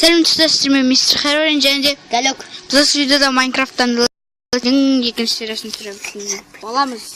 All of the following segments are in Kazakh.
Сәлеметсіздер, мен мистер Хэрроин және Галек. Біз осы видеода Майнкрафттан екінші сериясын түсіреміз. Боламыз.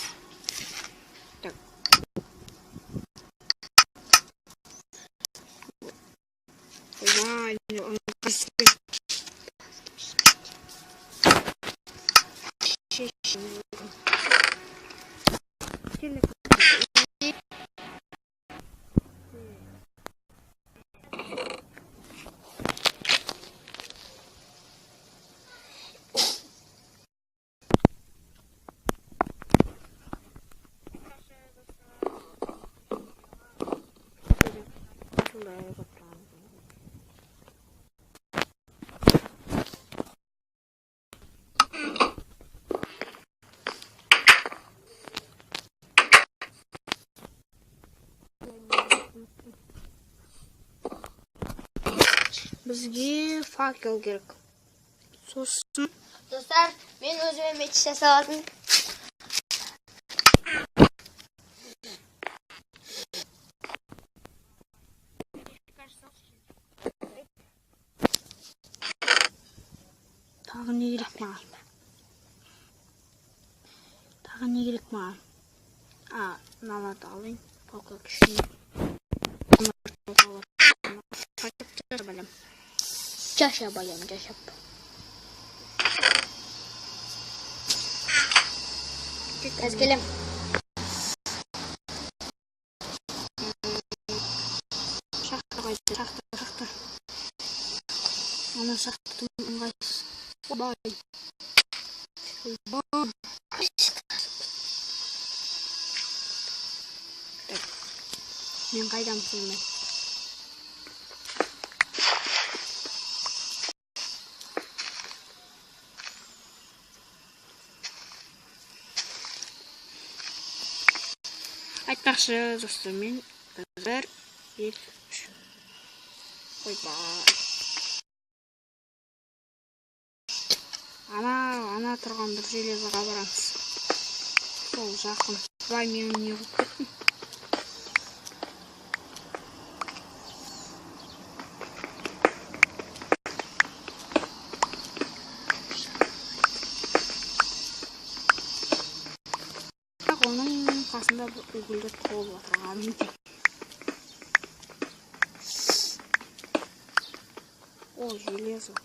Бізге факел керек. Сосын Достар, мен өзіме меч жасалатын. Тағы не керек маған? Мыналарды алайын. Факел кішкене. Жашап. Әскелем. Шақты. Ана шақты ыңғайсыз. Бай. Мен қайдам сылмай. Айтпақшы, достар, мен бір, ел, үш. Ойбай. Ана тұрған бір железаға барамыз. Сол жақын. Бай, менің не қылып кеттім? Оның қасында үгілдер толып отырған екен. О, железо.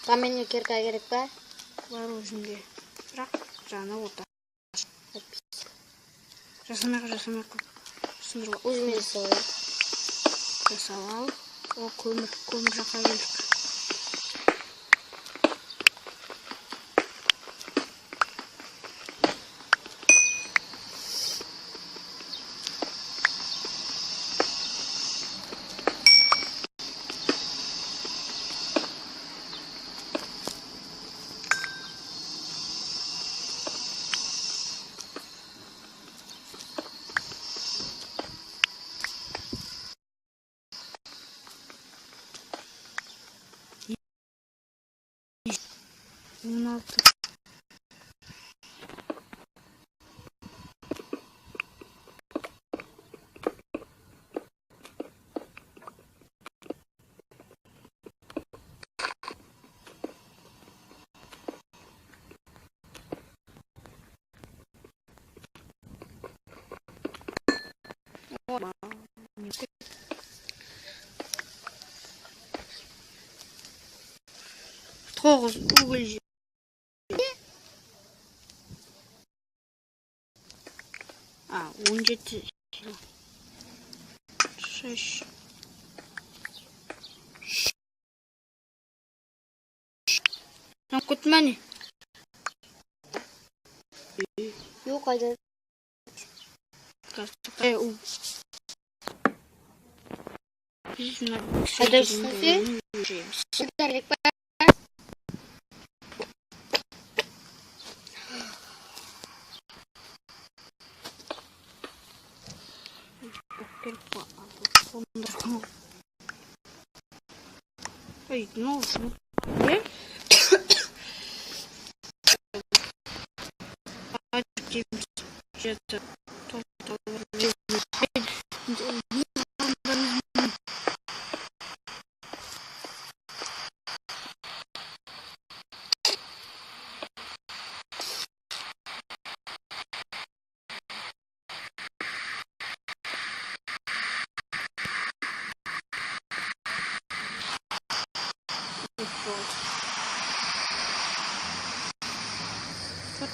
Каменге кирка керек па? Бар өзінде. Бірақ жаны ота. Жасамайық. Сындырға. Өзіме жасалайын. Жасап ал. О, көмір жаққа келдік. Тоғыз угіл жер. 17 6 Там көтмәне? Yok ayda. Hadi Ой, ну,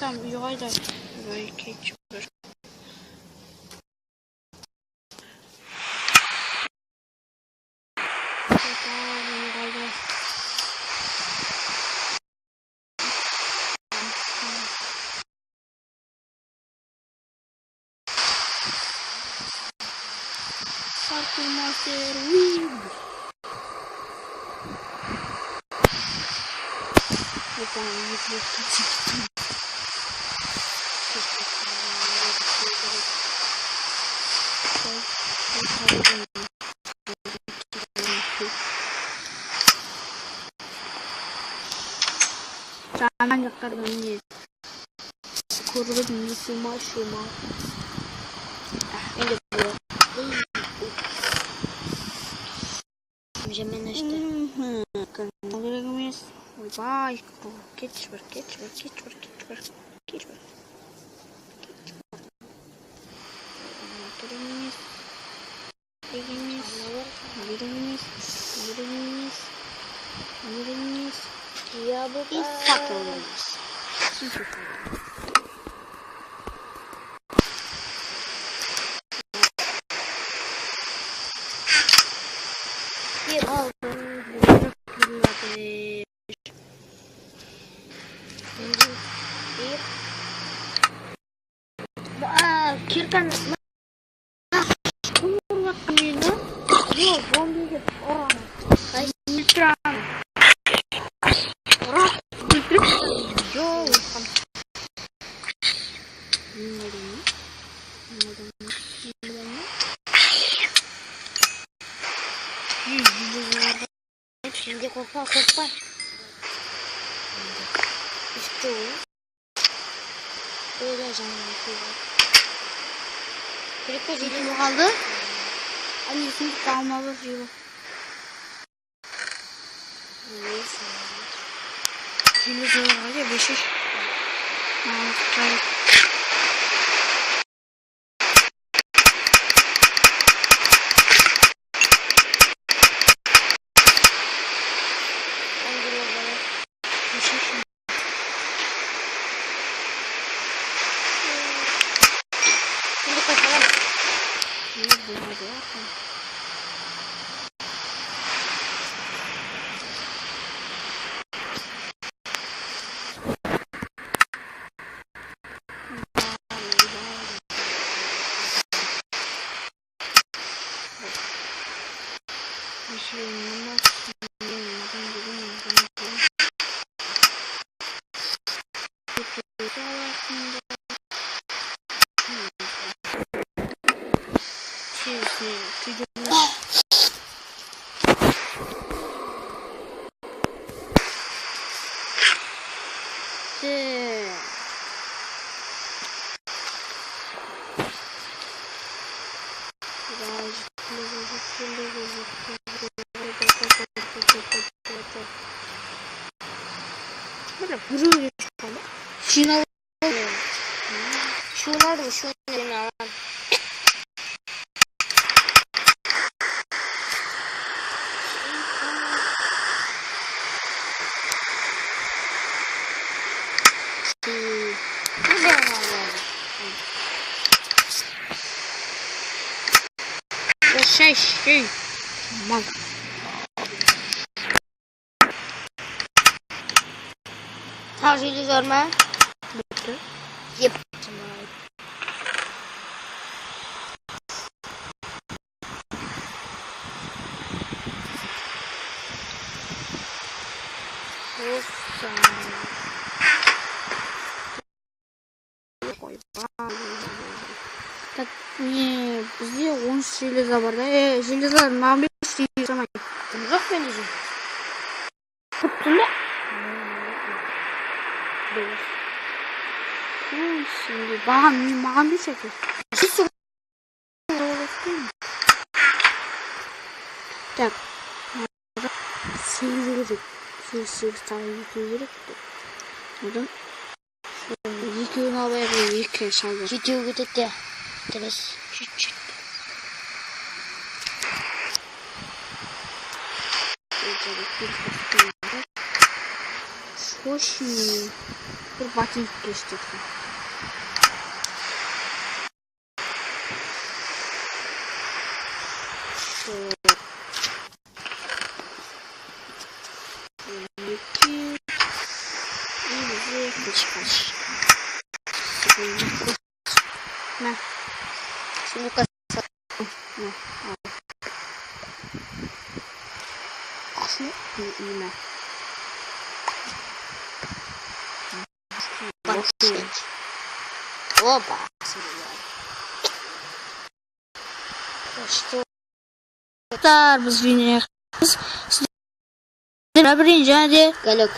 Tam yukarıda böyle geçiyor. Parkur master win. Bakalım yüzde çıktı. Jangan jakar banget. Kurban ini cuma. Ini bro. Mükemmel işte. Kenapa guys? Bye. Geç ver. Ya bu İfak olmuş. bir aldım. Kirkan yok bombi orang Ultra. Yo. Şimdi korkma. İşte o. Böyle canım yapıyor. Kriko zili kaldı. Annesini kalmalı diyor. neyse. Şimdi sonra beşik. Şimdi kaçalım. Böyle vuruyor falan. Şuna Şunlar da şunlar. o şey. Mal. Tavsiye görme. Bitti. Yep. Так, не, бізде 13 железа бар да. Железа намбет істей санайды. Жоқ менде жоқ. Құттың ба? Şimdi mаған берші әке. Так. 8 керек. 8 тағы 2 керек. Одан екеуін алайық, екі шалбар. Жетеу кетеді. Дұрыс. Жетті. Очень бір ботинок көрсетеді. На. Сумка. На. Ашу имя. Опа. Что? Biz videoya birinci hadi Galok.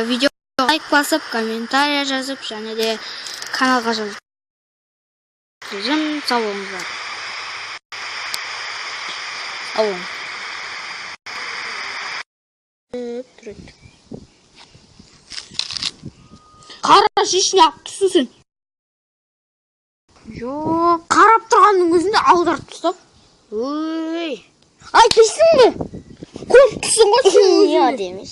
video like basıp kommentariya жазып және де каналға жазып сау болыңыздар. Сау. Қара шешіне алып түсін. Жоқ, қарап тұрғанның өзінде аударып тастап. Ой. Ай, кестің бе? Көп түсін ғой сен Ne өзінде. demiş?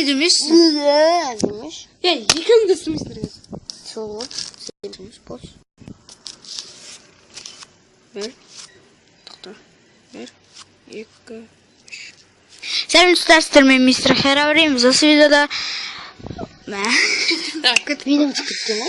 Демешсің. Ne demiş? Екеуің де түсінмейсіңдер. Sol. Sevmiş boş. Bir. Тоқта. 1, 2, 3. Сәлем достар, мен мистер Херабрим. За видеода. Видео çıktı mı?